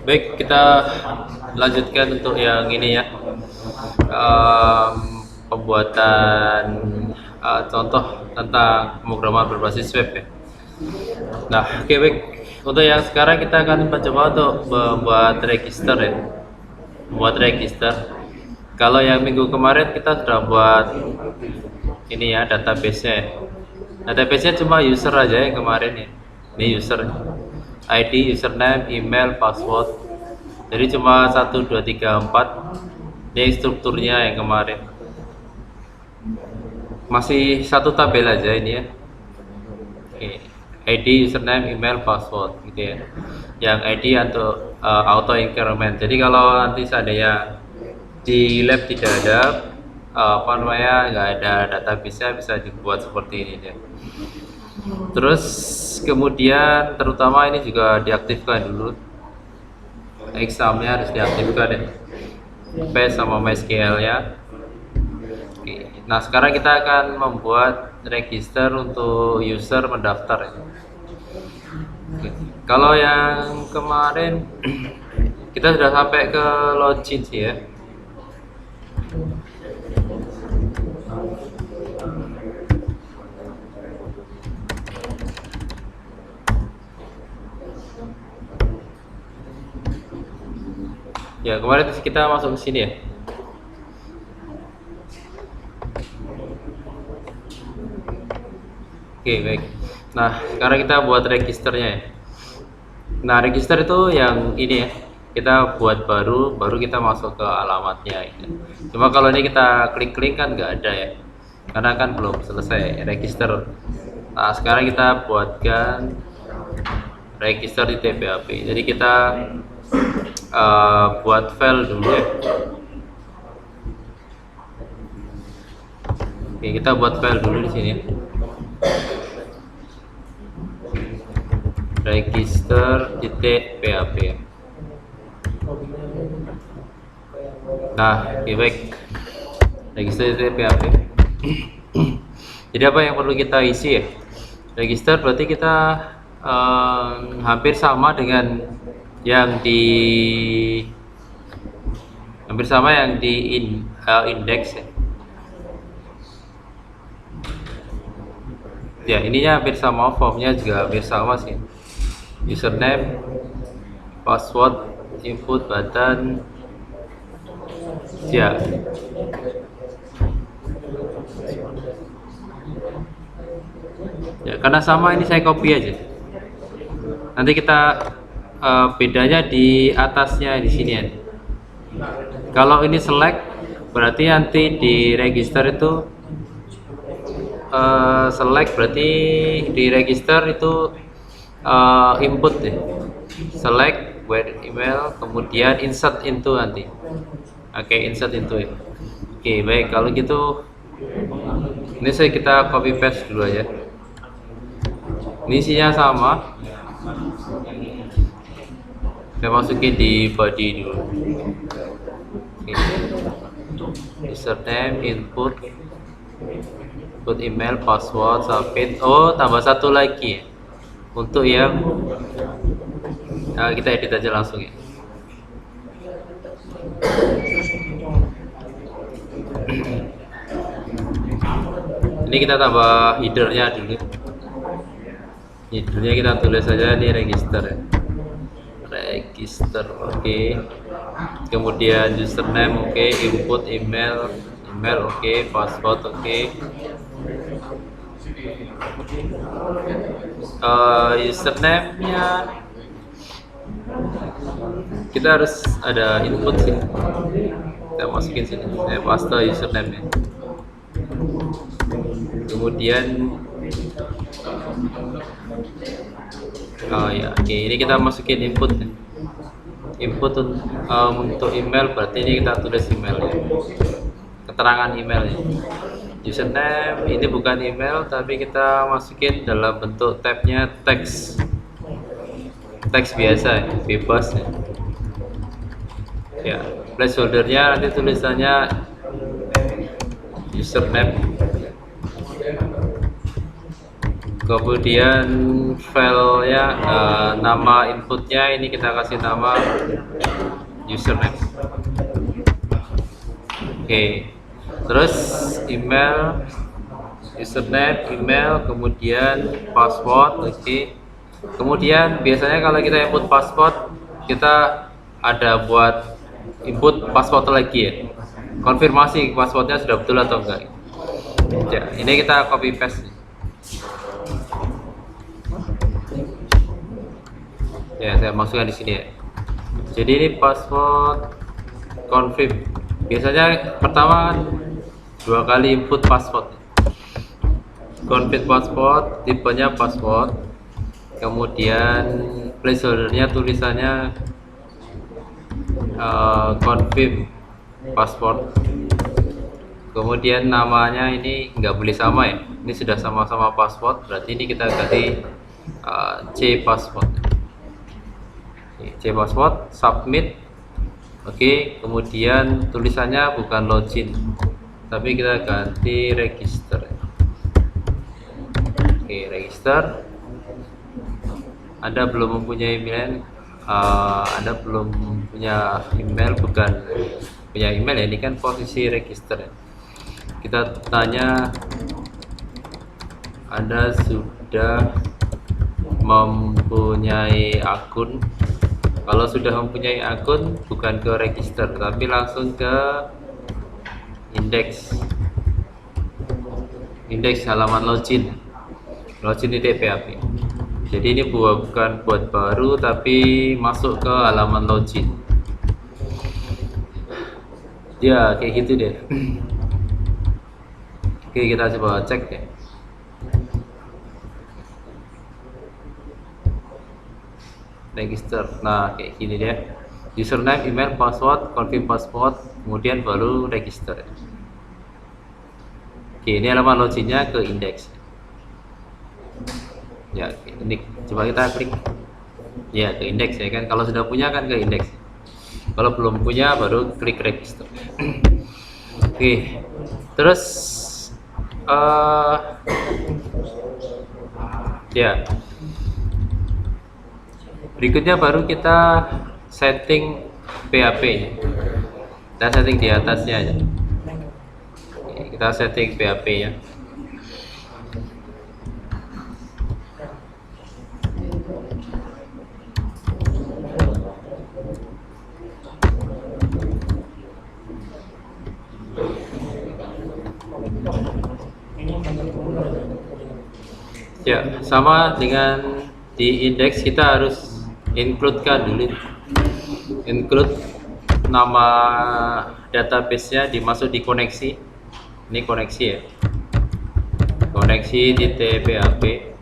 Baik, kita lanjutkan untuk yang ini ya. Em, Pembuatan contoh tentang pemrograman berbasis web ya. Nah, oke baik. Untuk yang sekarang kita akan mencoba untuk membuat register ya. Membuat register. Kalau yang minggu kemarin kita sudah buat ini ya database-nya ya. Database-nya cuma user aja yang kemarin ya. Ini user. ID, username, email, password. Jadi cuma 1, 2, 3, 4. Ini strukturnya yang kemarin. Masih satu tabel aja ini ya. Oke. ID, username, email, password gitu ya. Yang ID untuk auto increment. Jadi kalau nanti seandainya di lab tidak ada apa namanya nggak ada database-nya, bisa dibuat seperti ini ya. Terus kemudian terutama ini juga diaktifkan dulu, examnya harus diaktifkan ya, paste sama MySQL ya. Oke. Nah sekarang kita akan membuat register untuk user mendaftar ya. Oke. Kalau yang kemarin kita sudah sampai ke login sih ya. Ya kemarin kita masuk ke sini ya. Oke baik. Nah sekarang kita buat registernya ya. Nah register itu yang ini ya. Kita buat baru kita masuk ke alamatnya. Ya. Cuma kalau ini kita klik-klik kan nggak ada ya. Karena kan belum selesai register. Nah sekarang kita buatkan register di TPAP. Jadi kita buat file dulu ya. Oke, kita buat file dulu di sini. Register.php. Nah, oke, baik. Register.php. Jadi apa yang perlu kita isi ya? Register berarti kita hampir sama dengan yang di index ya. Ya ininya hampir sama, formnya juga hampir sama sih. Username, password, input button ya. Ya karena sama ini saya copy aja. Nanti kita bedanya di atasnya di sini ya. Kalau ini select berarti nanti di register itu select berarti di register itu input ya. Select where email kemudian insert into nanti. Oke, insert into ya. Oke, baik kalau gitu ini kita copy paste dulu aja. Ini isinya sama. Kita masukin di body dulu. Oke. Username, input email, password, submit. Oh, tambah satu lagi untuk yang kita edit aja langsung ya. Ini kita tambah headernya dulu. Headernya kita tulis saja di register ya. Register, oke. Kemudian username, oke. Input email, oke. Password, oke. Username-nya kita harus ada input sih. Kita masukin sini. Saya paste username-nya. Kemudian ya, oke. Ini kita masukin input. Input untuk email berarti ini kita tulis emailnya. Keterangan emailnya. Username ini bukan email tapi kita masukin dalam bentuk tabnya teks biasa ya, bebas ya. Ya placeholdernya nanti tulisannya username kemudian filenya nama inputnya ini kita kasih nama username. Oke, terus email, username, email, kemudian password. Oke, kemudian biasanya kalau kita input password, kita ada buat input password lagi ya, konfirmasi passwordnya sudah betul atau enggak ya. Ini kita copy paste ya, saya masukkan di sini ya. Jadi ini password confirm, biasanya pertama 2 kali input password, confirm password, tipenya password, kemudian placeholdernya tulisannya confirm password, kemudian namanya ini nggak boleh sama ya, ini sudah sama-sama password, berarti ini kita ganti C password. C password, submit. Oke, kemudian tulisannya bukan login tapi kita ganti register. Oke, register. Anda belum mempunyai email, Anda belum punya email, bukan punya email ya, ini kan posisi register ya. Kita tanya Anda sudah mempunyai akun. Kalau sudah mempunyai akun, bukan ke register tapi langsung ke indeks halaman login di PHP. Jadi ini bukan buat baru tapi masuk ke halaman login ya, kayak gitu deh. Oke, kita coba cek deh. Register, nah kayak gini deh, username, email, password, confirm password, kemudian baru register. Oke, ini halaman loginnya ke indeks ya. Ini coba kita klik ya, ke indeks ya kan. Kalau sudah punya kan ke indeks, kalau belum punya baru klik register. Oke, terus ya, berikutnya baru kita setting PHP nya. Kita setting di atasnya aja. Kita setting PHP nya. Ya, sama dengan di indeks kita harus include-kan dulu, include nama database-nya dimasuk di koneksi. Ini koneksi ya, koneksi titik PHP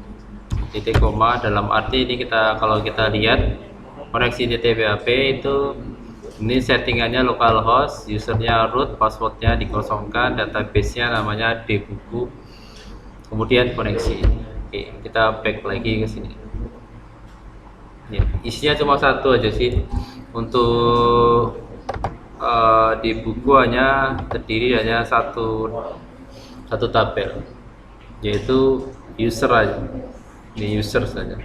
titik koma, dalam arti ini kita, kalau kita lihat koneksi titik PHP itu ini settingannya localhost, usernya root, passwordnya dikosongkan, database-nya namanya dbuku, kemudian koneksi. Oke, kita back lagi ke sini. Ya, isinya cuma satu aja sih. Untuk di buku hanya terdiri hanya satu tabel, yaitu user aja. Ini user saja.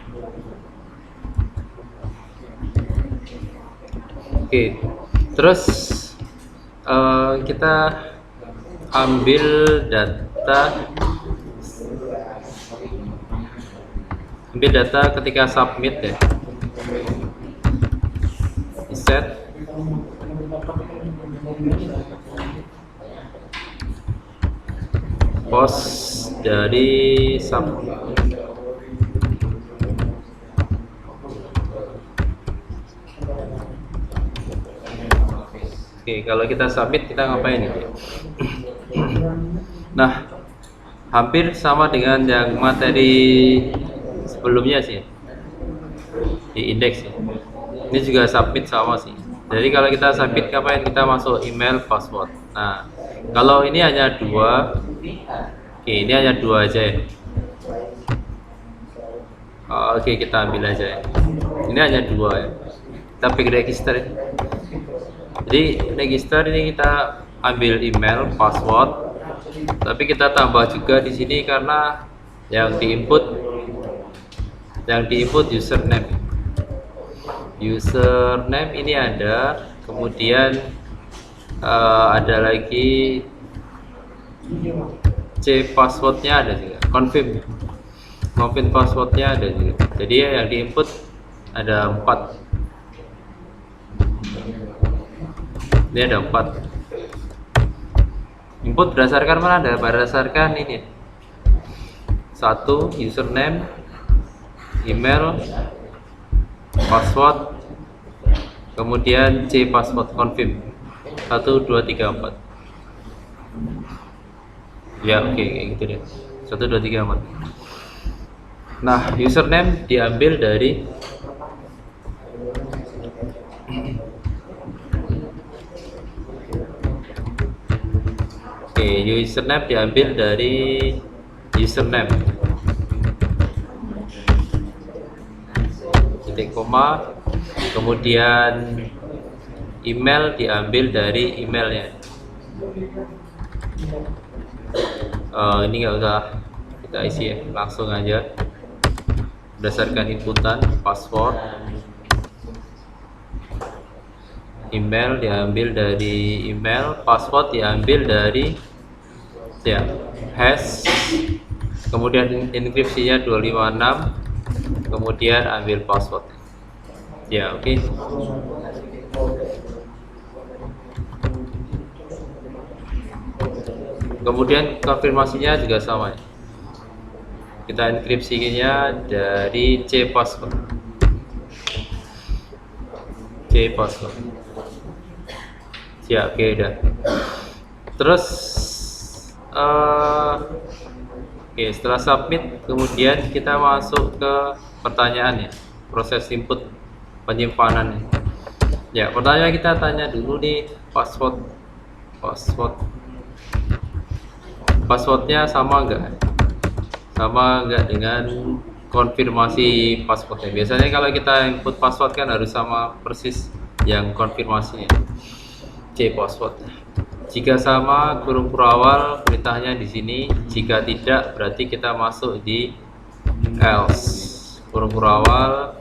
Oke, terus kita ambil data ketika submit ya. Set post dari submit. Oke, kalau kita submit kita ngapain ini? Nah, hampir sama dengan yang materi sebelumnya sih, di indeks ya. Ini juga submit sama sih. Jadi kalau kita submit ngapain? Kita masuk email, password. Nah, kalau ini hanya 2, oke, ini hanya 2 aja ya. Oke, kita ambil aja ya. Ini hanya 2 ya. Kita pilih register ya. Jadi register ini kita ambil email, password, tapi kita tambah juga di sini karena yang diinput Yang diinput username. Username ini ada, kemudian ada lagi C passwordnya ada juga, confirm passwordnya ada juga. Jadi yang diinput ada 4. Ini ada 4. Input berdasarkan mana? Ada berdasarkan ini. 1 username, email, password, kemudian C password confirm. 1 2 3 4. Ya, oke, kayak gitu deh. 1 2 3 4. Nah, username diambil dari username diambil dari username titik koma, kemudian email diambil dari emailnya. Ini nggak usah kita isi ya, langsung aja berdasarkan inputan. Password, email diambil dari email, password diambil dari ya hash, kemudian enkripsinya 256, kemudian ambil password. Ya, oke. Kemudian konfirmasinya juga sama ya. Kita enkripsinya dari C password. Ya, oke, udah. Terus oke, setelah submit kemudian kita masuk ke pertanyaan ya, proses input penyimpanan. Ya, pertanyaan kita tanya dulu nih, passwordnya sama enggak dengan konfirmasi passwordnya. Biasanya kalau kita input password kan harus sama persis yang konfirmasinya. C password. Jika sama, kurung awal perintahnya di sini. Jika tidak, berarti kita masuk di else. Kurung awal.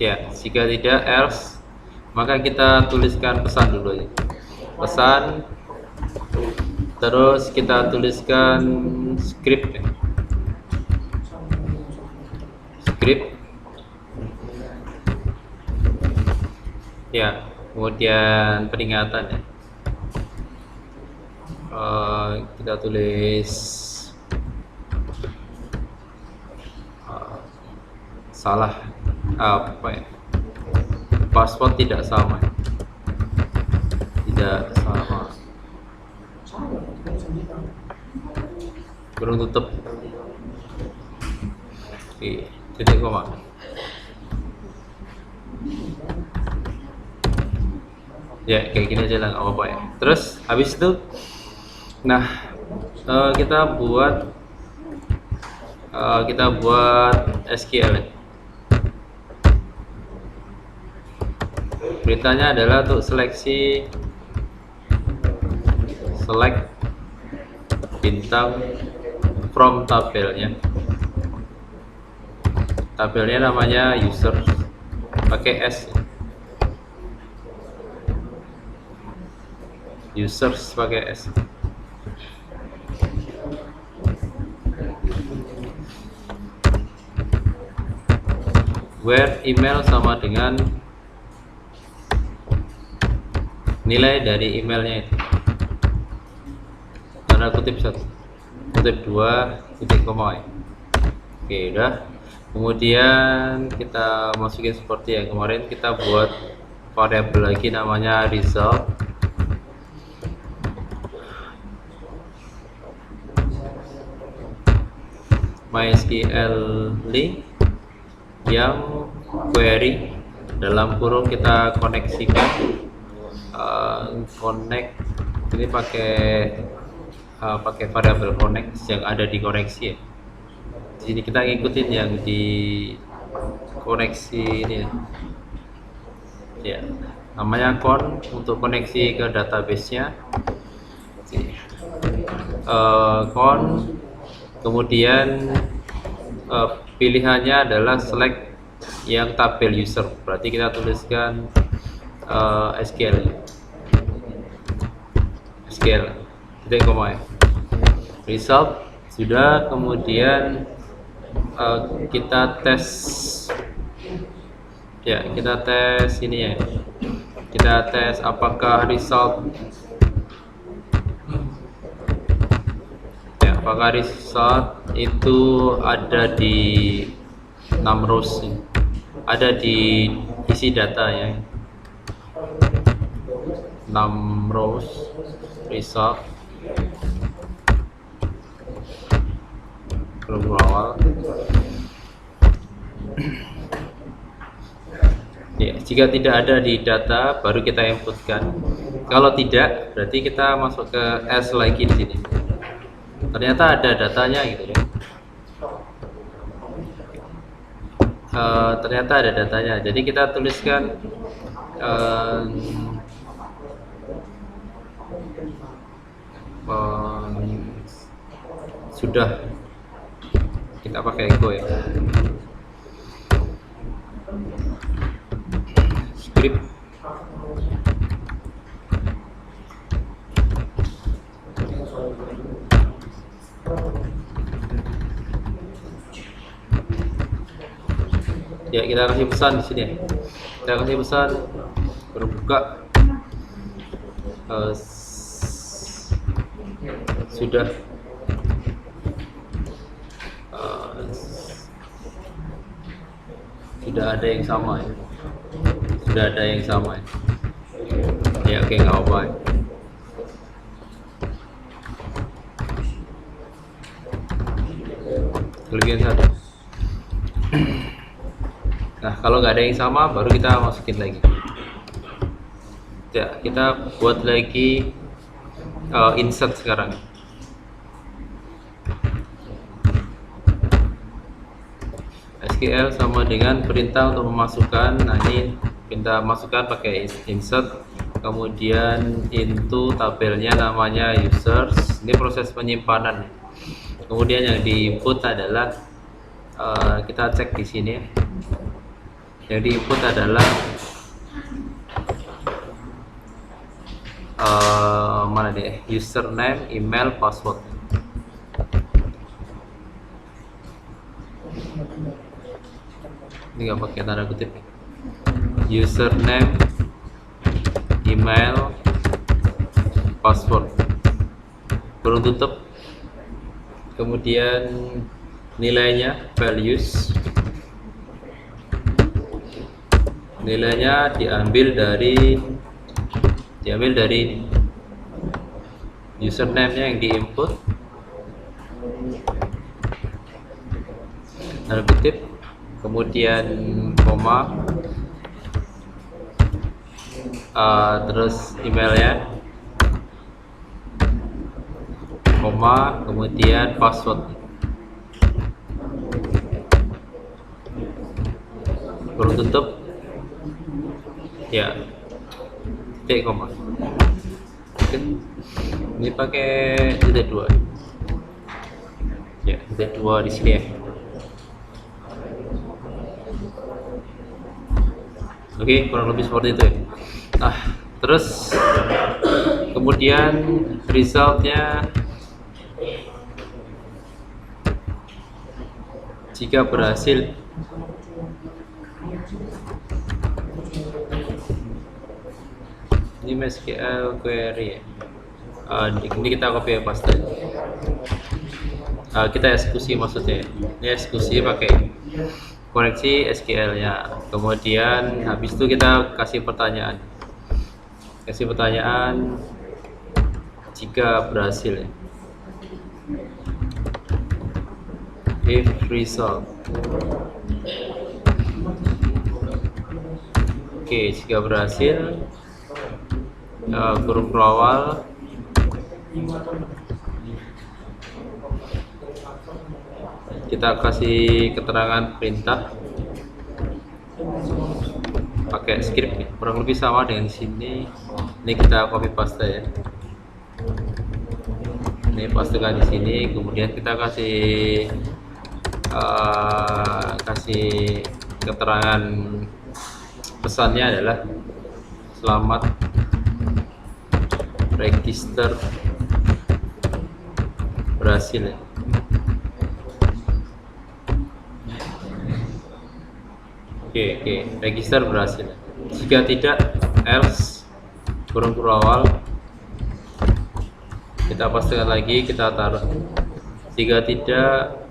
Ya, jika tidak else, maka kita tuliskan pesan dulu ya. Pesan, terus kita tuliskan script ya. Ya, kemudian peringatan ya. Kita tulis salah apa ya, password tidak sama, kurung tutup. Oke, titik koma. Ya, kayak gini aja lah, nggak apa-apa ya. Terus habis itu, nah kita buat SQL ya. Beritanya adalah untuk select bintang from tabelnya. Tabelnya namanya user, pakai S. Users pakai S. Where email sama dengan nilai dari emailnya itu. Tanda kutip 1, kutip 2, titik koma ya. Oke, udah. Kemudian kita masukin seperti yang kemarin, kita buat variabel lagi namanya result. MySQL link yang query, dalam kurung kita koneksikan, connect ini pakai variabel connect yang ada di koneksi ya. Di sini kita ngikutin yang di koneksi ini ya, namanya con untuk koneksi ke database-nya. Con, kemudian pilihannya adalah select yang tabel user, berarti kita tuliskan SQL titik koma ya. Result sudah, kemudian kita tes ya, kita tes ini ya, kita tes apakah result ya, apakah result itu ada di 6 rows, ada di isi data ya, 6 rows result berawal ya. Jika tidak ada di data baru kita inputkan, kalau tidak berarti kita masuk ke S lagi di sini, ternyata ada datanya gitu ya. Ternyata ada datanya, jadi kita tuliskan sudah, kita pakai echo ya, script ya, kita kasih pesan di sini ya, kita kasih pesan berbuka sudah sudah ada yang sama ya, sudah ada yang sama ya, oke, nggak apa-apa ya. Kelebihan satu. Nah, kalau nggak ada yang sama baru kita masukin lagi ya, kita buat lagi insert sekarang. SQL sama dengan perintah untuk memasukkan. Nah, ini perintah masukkan pakai insert, kemudian into tabelnya namanya users. Ini proses penyimpanan. Kemudian yang di input adalah kita cek di sini. Yang di input adalah mana deh, username, email, password. Ini nggak pakai tanda kutip, username, email, password, kurung tutup, kemudian nilainya values, nilainya diambil dari username-nya yang di input, tanda kutip, kemudian koma, terus emailnya, koma, kemudian password, kurung tutup ya, titik koma. Ini pakai titik 2 ya, titik 2 di sini ya. Oke, kurang lebih seperti itu ya. Nah, terus kemudian resultnya jika berhasil ini MySQL query ya. Ini kita copy paste, kita eksekusi maksudnya. Ini eksekusi pakai koneksi SQL nya, kemudian habis itu kita kasih pertanyaan jika berhasil ya. If result, oke, jika berhasil, kurung berawal, kita kasih keterangan perintah pakai script ya. Kurang lebih sama dengan di sini. Ini kita copy paste ya, ini pastekan di sini, kemudian kita kasih kasih keterangan pesannya adalah selamat register berhasil ya. Oke, register berhasil. Jika tidak, else kurung awal kita pastikan lagi, kita taruh. Jika tidak,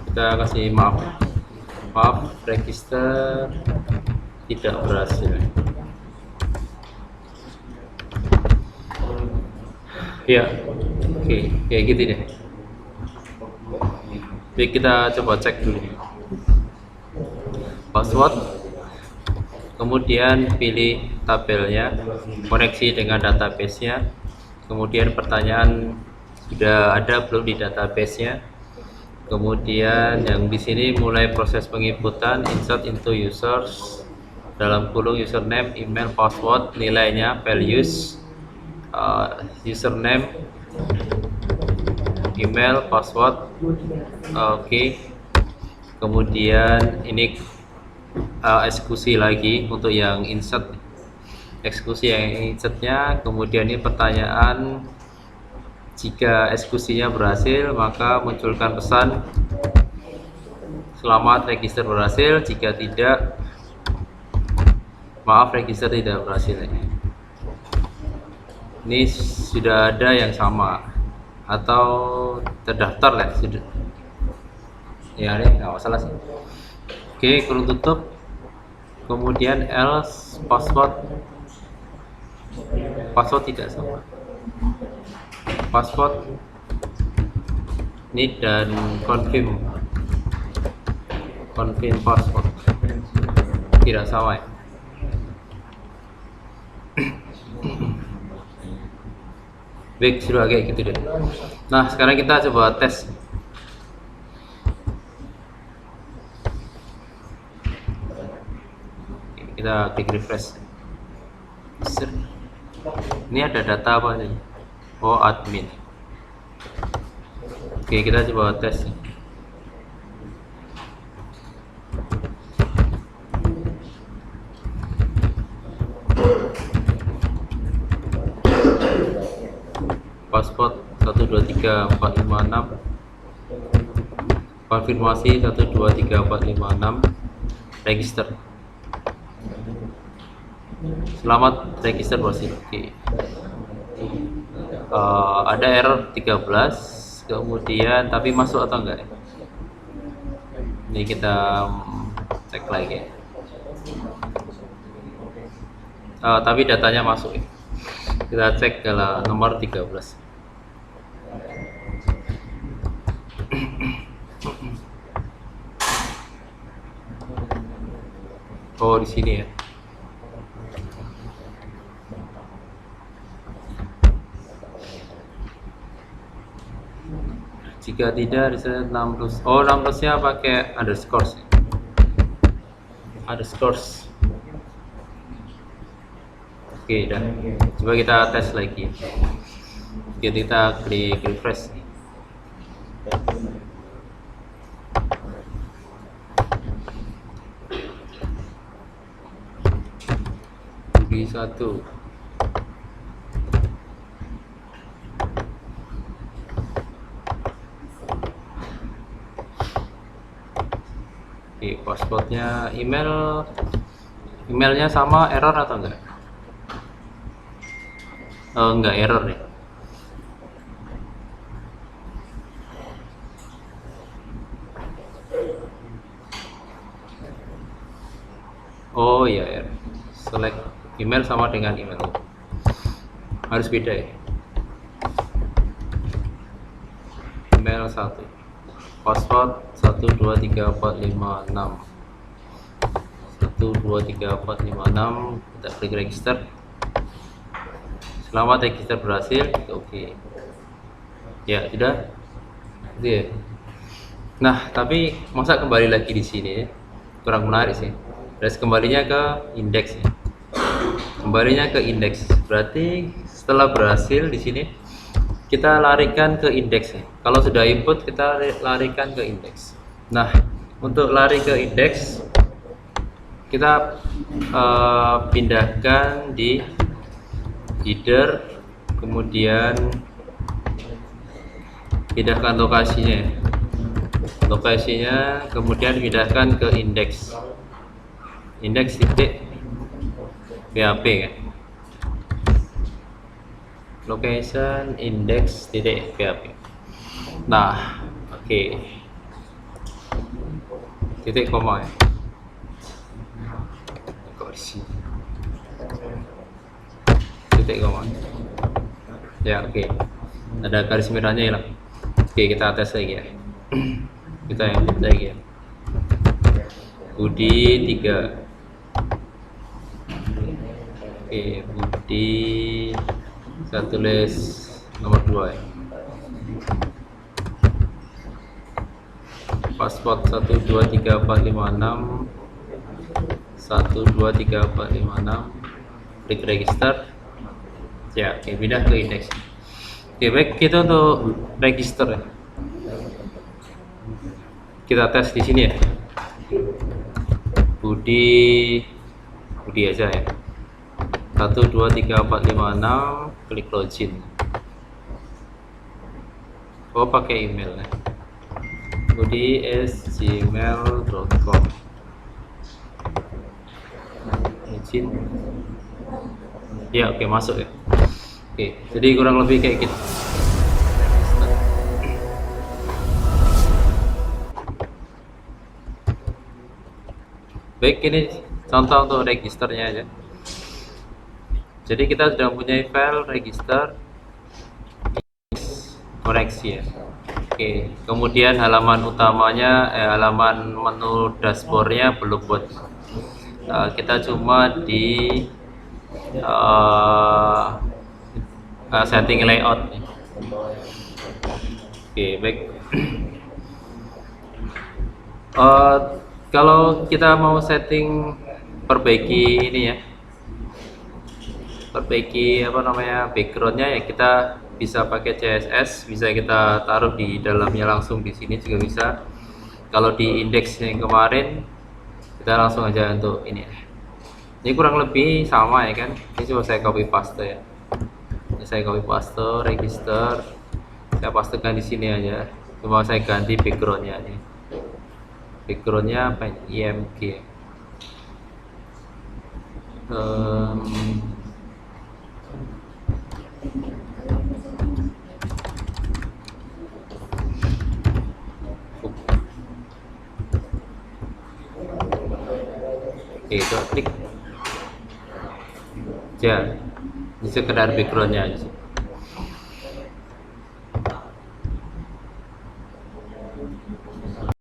kita kasih maaf register tidak berhasil ya. Oke, kayak gitu deh. Jadi kita coba cek dulu password, kemudian pilih tabelnya, koneksi dengan database-nya, kemudian pertanyaan sudah ada belum di database-nya, kemudian yang di sini mulai proses penginputan, insert into users, dalam kurung username, email, password, nilainya, values, username, email, password, oke. Kemudian ini eksekusi lagi untuk yang insert, eksekusi yang insertnya. Kemudian ini pertanyaan, jika eksekusinya berhasil maka munculkan pesan selamat register berhasil, jika tidak maaf register tidak berhasil. Ini sudah ada yang sama atau terdaftar lah sudah ya, ini nggak masalah sih. Oke, kurung tutup, kemudian else password tidak sama, password ini, dan confirm password tidak sama ya. Baik, sudah kayak gitu deh. Nah, sekarang kita coba tes. Kita klik refresh. Ini ada data apa nih? Oh, admin. Oke, kita coba tes. Password 123456, konfirmasi 123456, register. Selamat register berhasil. Oke. Ada error 13, kemudian tapi masuk atau enggak? Ini kita cek lagi. Tapi datanya masuk ya. Kita cek ke nomor 13. Oh, di sini ya. Jika tidak, bisa 6 Oh, 6 nya pakai underscore. Underscore. Oke, dan coba kita tes lagi. Oke, kita klik refresh. Budi 1. Oke, passwordnya, emailnya sama, error atau enggak? Enggak error nih. Oh iya, error. Select email sama dengan email. Harus beda ya. Email 1, password 123456, 123456. Kita klik register. Selamat register berhasil. Oke. Ya, sudah. Oke. Nah, tapi masa kembali lagi di sini ya? Kurang menarik sih. Terus kembalinya ke indeks ya. Kembalinya ke indeks. Berarti setelah berhasil di sini kita larikan ke indeks ya. Kalau sudah input kita larikan ke indeks. Nah, untuk lari ke indeks kita pindahkan di header, kemudian pindahkan lokasinya, kemudian pindahkan ke indeks titik PHP kan. Location index titik PHP. Nah, oke. Titik koma ya. Titik koma. Ya, oke. Ada garis merahnya hilang. Oke, kita tes lagi ya. Kita input lagi ya. Budi 3. Oke, Budi saya tulis nomor 2 ya. Password 123456 123456, klik register ya. Oke, pindah ke indeks. Oke, baik, kita untuk register ya. Kita tes di sini ya. Budi aja ya. 123456, klik login. Oh, pakai email ya. budi@gmail.com. Login. Ya, oke, masuk ya. Oke, jadi kurang lebih kayak gitu. Baik, ini contoh untuk registernya aja. Jadi kita sudah mempunyai file register, koreksi ya. Oke, kemudian halaman utamanya, halaman menu dashboardnya belum buat. Kita cuma di setting layout. Oke, baik. Kalau kita mau setting perbaiki ini ya, perbaiki backgroundnya ya, kita bisa pakai CSS, bisa kita taruh di dalamnya langsung di sini juga bisa. Kalau di indeks yang kemarin kita langsung aja untuk ini ya. Ini kurang lebih sama ya kan. Ini coba saya copy paste ya. Ini saya copy paste register, saya pastekan di sini aja. Cuma saya ganti backgroundnya nih. Backgroundnya apa? IMG. Oke, itu klik ya, ini sekedar backgroundnya aja.